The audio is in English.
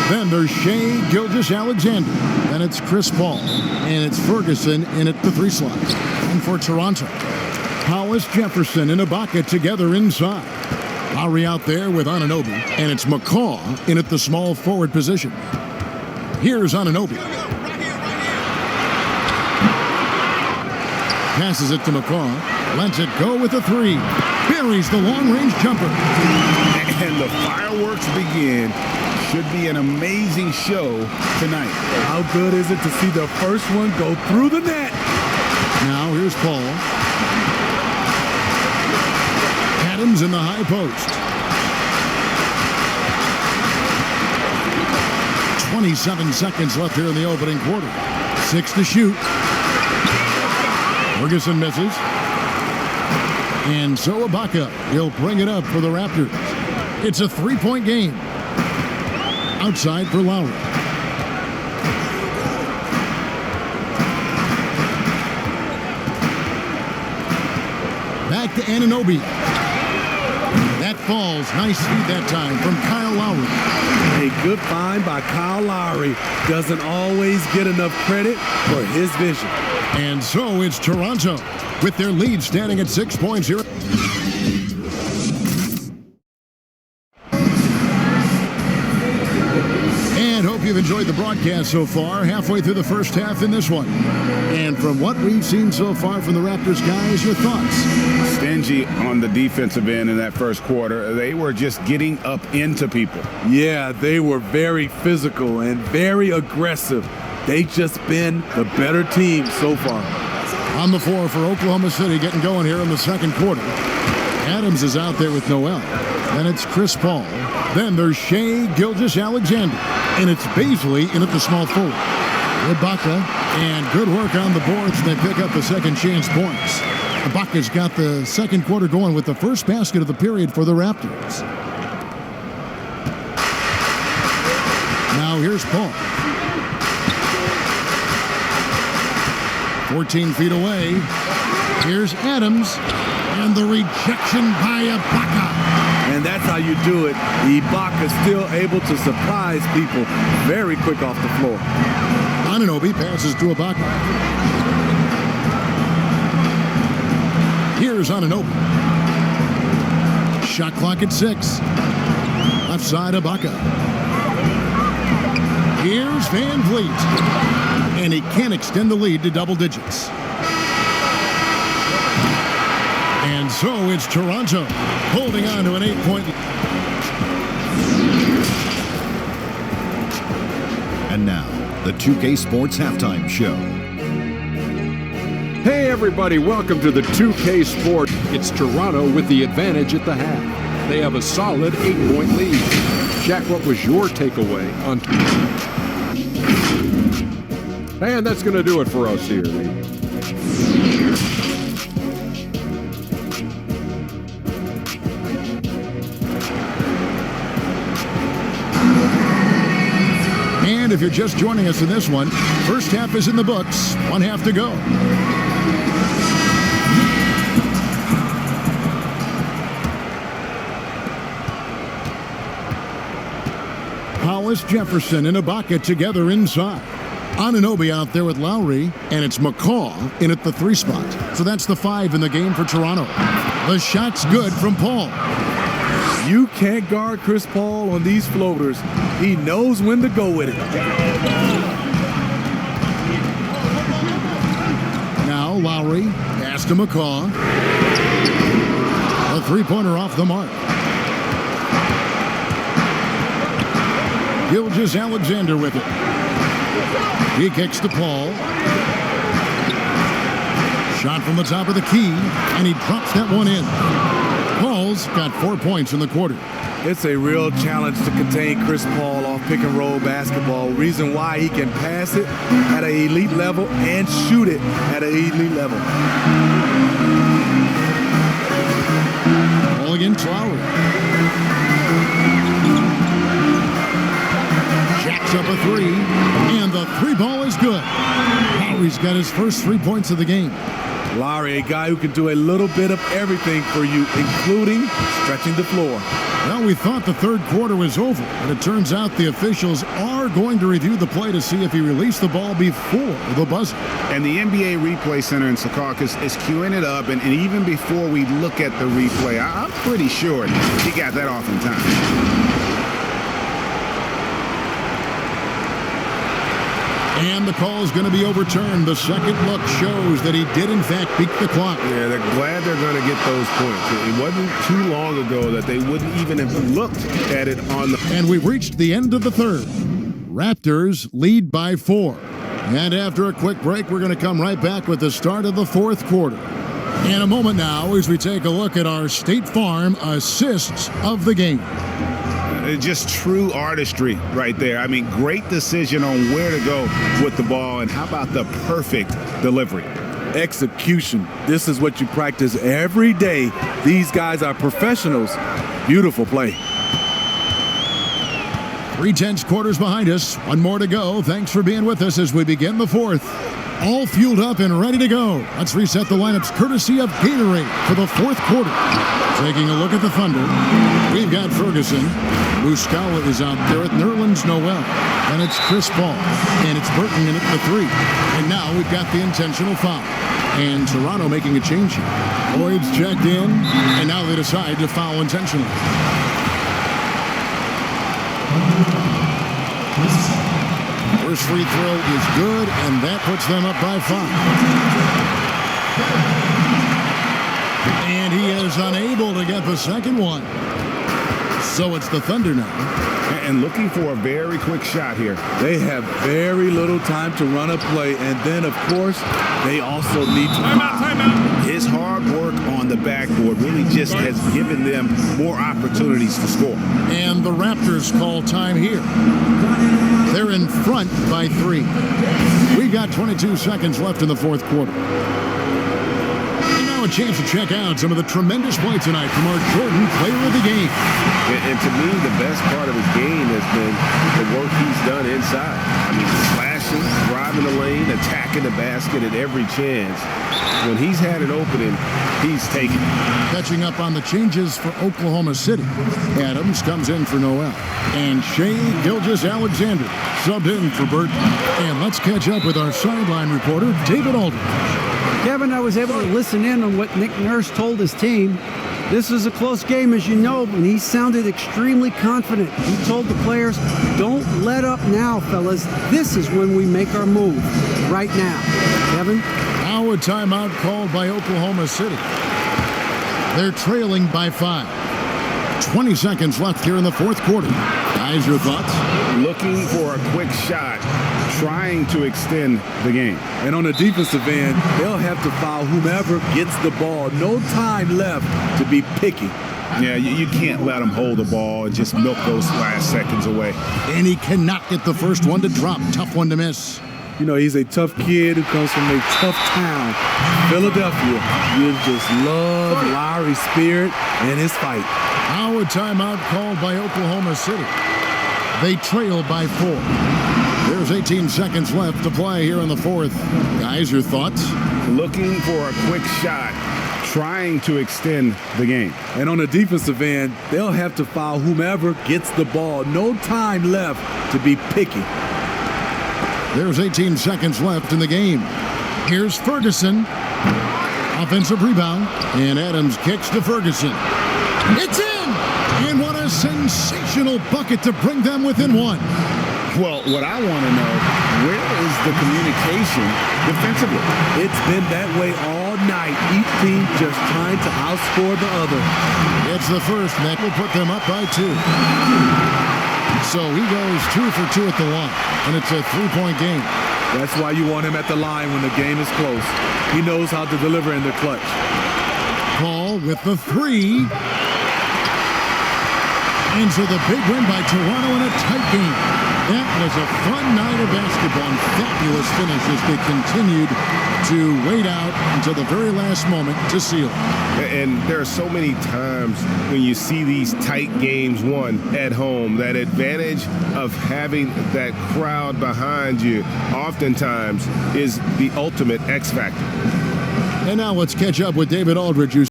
Then there's Shea Gilgeous-Alexander. Then it's Chris Paul. And it's Ferguson in at the 3 slot. And for Toronto, Hollis Jefferson and Ibaka together inside. Lowry out there with Anunoby. And it's McCaw in at the small forward position. Here's Anunoby. Passes it to McCaw. Lets it go with a 3. Buries the long-range jumper. And the fireworks begin. Should be an amazing show tonight. How good is it to see the first one go through the net? Now here's Paul. Adams in the high post. 27 seconds left here in the opening quarter. 6 to shoot. Ferguson misses. And so Ibaka, he'll bring it up for the Raptors. It's a 3-point game. Outside for Lowry. Back to Anunoby. That falls. Nice feed that time from Kyle Lowry. A good find by Kyle Lowry. Doesn't always get enough credit for his vision. And so it's Toronto with their lead standing at 6.0. And hope you've enjoyed the broadcast so far. Halfway through the first half in this one. And from what we've seen so far from the Raptors guys, your thoughts? Stingy on the defensive end in that first quarter. They were just getting up into people. Yeah, they were very physical and very aggressive. They just been the better team so far. On the floor for Oklahoma City, getting going here in the second quarter. Adams is out there with Noel. Then it's Chris Paul. Then there's Shea Gilgeous-Alexander. And it's Baisley in at the small forward. Ibaka, and good work on the boards. They pick up the second chance points. Ibaka's got the second quarter going with the first basket of the period for the Raptors. Now here's Paul. 14 feet away. Here's Adams. And the rejection by Ibaka. And that's how you do it. Ibaka still able to surprise people very quick off the floor. Anunoby passes to Ibaka. Here's Anunoby. Shot clock at 6. Left side Ibaka. Here's Van Vliet. And he can't extend the lead to double digits. And so it's Toronto holding on to an 8-point lead. And now, the 2K Sports Halftime Show. Hey everybody, welcome to the 2K Sport. It's Toronto with the advantage at the half. They have a solid 8-point lead. Shaq, what was your takeaway on... And that's going to do it for us here. And if you're just joining us in this one, first half is in the books. 1 half to go. Hollis Jefferson and Ibaka together inside. Anunoby out there with Lowry, and it's McCaw in at the 3 spot. So that's the 5 in the game for Toronto. The shot's good from Paul. You can't guard Chris Paul on these floaters. He knows when to go with it. Now Lowry, pass to McCaw. A 3-pointer off the mark. Gilgeous-Alexander with it. He kicks to Paul. Shot from the top of the key, and he drops that one in. Paul's got 4 points in the quarter. It's a real challenge to contain Chris Paul off pick-and-roll basketball. Reason why he can pass it at an elite level and shoot it at an elite level. Ball against Lowry. Jacks up a 3, and the 3 ball is good. Lowry's got his first 3 points of the game. Lowry, a guy who can do a little bit of everything for you, including stretching the floor. Well, we thought the third quarter was over, but it turns out the officials are going to review the play to see if he released the ball before the buzzer. And the NBA Replay Center in Secaucus is queuing it up, and even before we look at the replay, I'm pretty sure he got that off in time. And the call is going to be overturned. The second look shows that he did, in fact, beat the clock. Yeah, they're glad they're going to get those points. It wasn't too long ago that they wouldn't even have looked at it on the... And we've reached the end of the third. Raptors lead by 4. And after a quick break, we're going to come right back with the start of the fourth quarter. In a moment now, as we take a look at our State Farm assists of the game. Just true artistry right there. I mean, great decision on where to go with the ball, and how about the perfect delivery? Execution. This is what you practice every day. These guys are professionals. Beautiful play. 3/10 quarters behind us. One more to go. Thanks for being with us as we begin the fourth. All fueled up and ready to go. Let's reset the lineups courtesy of Gatorade for the fourth quarter. Taking a look at the Thunder, we've got Ferguson. Muscala is out there at Nerlens Noel. And it's Chris Paul. And it's Burton in at the 3. And now we've got the intentional foul. And Toronto making a change here. Lloyd's checked in, and now they decide to foul intentionally. First free throw is good, and that puts them up by 5. And he is unable to get the second one. So it's the Thunder now. And looking for a very quick shot here. They have very little time to run a play, and then, of course, they also need to... Timeout. His hard work on the backboard really just has given them more opportunities to score. And the Raptors call time here. They're in front by 3. We've got 22 seconds left in the fourth quarter. And now a chance to check out some of the tremendous play tonight from our Jordan player of the game. And to me, the best part of his game has been the work he's done inside. I mean, slashing, driving the lane, attacking the basket at every chance. When he's had an opening, he's taken it. Catching up on the changes for Oklahoma City. Adams comes in for Noel. And Shea Gilgeous-Alexander subbed in for Burton. And let's catch up with our sideline reporter, David Aldridge. Kevin, I was able to listen in on what Nick Nurse told his team. This was a close game, as you know, and he sounded extremely confident. He told the players, don't let up now, fellas. This is when we make our move. Right now. Kevin? Now a timeout called by Oklahoma City. They're trailing by 5. 20 seconds left here in the fourth quarter. Guys, your thoughts? Looking for a quick shot, trying to extend the game. And on the defensive end, they'll have to foul whomever gets the ball. No time left to be picky. Yeah, you can't let him hold the ball and just milk those last seconds away. And he cannot get the first one to drop. Tough one to miss. You know, he's a tough kid who comes from a tough town, Philadelphia. You just love Lowry's spirit and his fight. Now a timeout called by Oklahoma City. They trail by 4. There's 18 seconds left to play here in the fourth. Guys, your thoughts? Looking for a quick shot, trying to extend the game. And on the defensive end, they'll have to foul whomever gets the ball. No time left to be picky. There's 18 seconds left in the game. Here's Ferguson. Offensive rebound. And Adams kicks to Ferguson. It's in! And what a sensational bucket to bring them within 1. Well, what I want to know, where is the communication defensively? It's been that way all night. Each team just trying to outscore the other. It's the first, and that will put them up by 2. So he goes 2 for 2 at the line, and it's a 3-point game. That's why you want him at the line when the game is close. He knows how to deliver in the clutch. Paul with the 3. And so the big win by Toronto in a tight game. That was a fun night of basketball and fabulous finish as they continued to wait out until the very last moment to seal it. And there are so many times when you see these tight games won at home, that advantage of having that crowd behind you oftentimes is the ultimate X factor. And now let's catch up with David Aldridge, who's